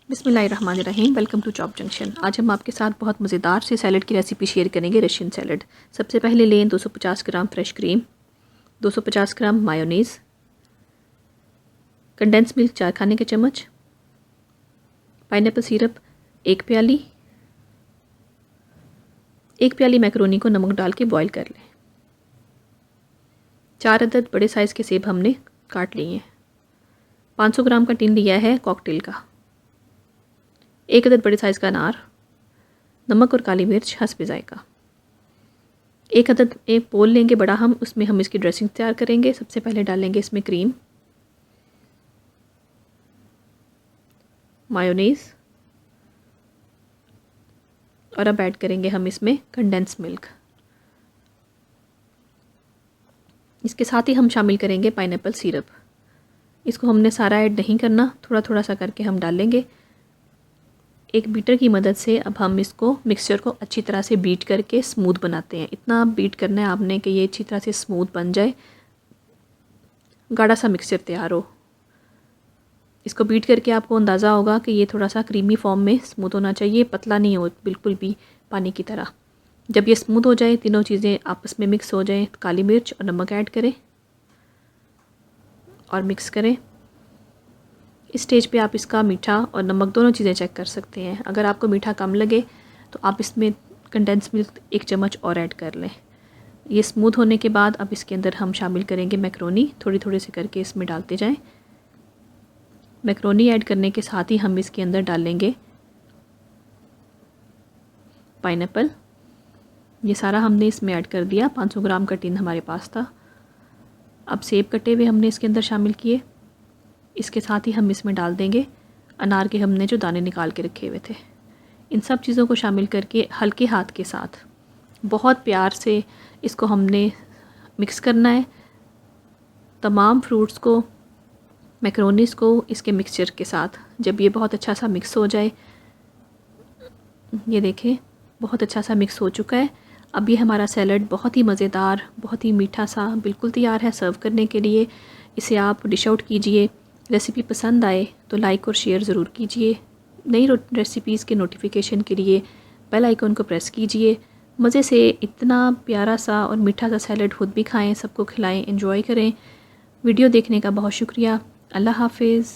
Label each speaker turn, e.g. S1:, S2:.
S1: बिस्मिल्लाहिर्रहमानिर्रहीम। Welcome to chop junction. आज हम आपके साथ बहुत मज़ेदार से सैलड की रेसिपी शेयर करेंगे, रशियन सैलड। सबसे पहले लें 250 gram fresh cream, 250 gram mayonnaise, condensed milk 4 खाने के चम्मच, पाइनएप्पल सिरप 1 प्याली, 1 प्याली मैकरोनी को नमक डाल के बॉयल कर लें। 4 अदद बड़े साइज़ के सेब हमने काट लिए हैं। 500 ग्राम का टिन लिया है कॉकटेल का। 1 अदद बड़े साइज़ का अनार, नमक और काली मिर्च हस्ब ज़ायक़ा। 1 अदद एक बोल लेंगे बड़ा उसमें हम इसकी ड्रेसिंग तैयार करेंगे। सबसे पहले डालेंगे इसमें क्रीम, मायोनीज़ और अब ऐड करेंगे हम इसमें कंडेंस मिल्क। इसके साथ ही हम शामिल करेंगे पाइनएप्पल सिरप। इसको हमने सारा ऐड नहीं करना, थोड़ा थोड़ा सा करके हम डालेंगे। एक बीटर की मदद से अब हम इसको मिक्सचर को अच्छी तरह से बीट करके स्मूथ बनाते हैं। इतना बीट करना है आपने कि ये अच्छी तरह से स्मूथ बन जाए, गाढ़ा सा मिक्सचर तैयार हो। इसको बीट करके आपको अंदाज़ा होगा कि ये थोड़ा सा क्रीमी फॉर्म में स्मूथ होना चाहिए, पतला नहीं हो बिल्कुल भी पानी की तरह। जब ये स्मूथ हो जाए, तीनों चीज़ें आपस में मिक्स हो जाएं, काली मिर्च और नमक ऐड करें और मिक्स करें। इस स्टेज पे आप इसका मीठा और नमक दोनों चीज़ें चेक कर सकते हैं। अगर आपको मीठा कम लगे तो आप इसमें कंडेंस मिल्क 1 चम्मच और ऐड कर लें। ये स्मूथ होने के बाद अब इसके अंदर हम शामिल करेंगे मैकरोनी। थोड़ी थोड़ी से करके इसमें डालते जाएं। मैकरोनी ऐड करने के साथ ही हम इसके अंदर डालेंगे पाइनएप्पल। ये सारा हमने इसमें ऐड कर दिया। 500 ग्राम का टिन हमारे पास था। अब सेब कटे हुए हमने इसके अंदर शामिल किए। इसके साथ ही हम इसमें डाल देंगे अनार के हमने जो दाने निकाल के रखे हुए थे। इन सब चीज़ों को शामिल करके हल्के हाथ के साथ बहुत प्यार से इसको हमने मिक्स करना है। तमाम फ्रूट्स को, मैकरोनीज़ को इसके मिक्सचर के साथ जब ये बहुत अच्छा सा मिक्स हो जाए, ये देखें बहुत अच्छा सा मिक्स हो चुका है। अब ये हमारा सैलड बहुत ही मज़ेदार, बहुत ही मीठा सा बिल्कुल तैयार है सर्व करने के लिए। इसे आप डिश आउट कीजिए। रेसिपी पसंद आए तो लाइक और शेयर ज़रूर कीजिए। नई रेसिपीज़ के नोटिफिकेशन के लिए बेल आइकन को प्रेस कीजिए। मज़े से इतना प्यारा सा और मीठा सा सैलड खुद भी खाएं, सबको खिलाएं, एंजॉय करें। वीडियो देखने का बहुत शुक्रिया। अल्लाह हाफिज़।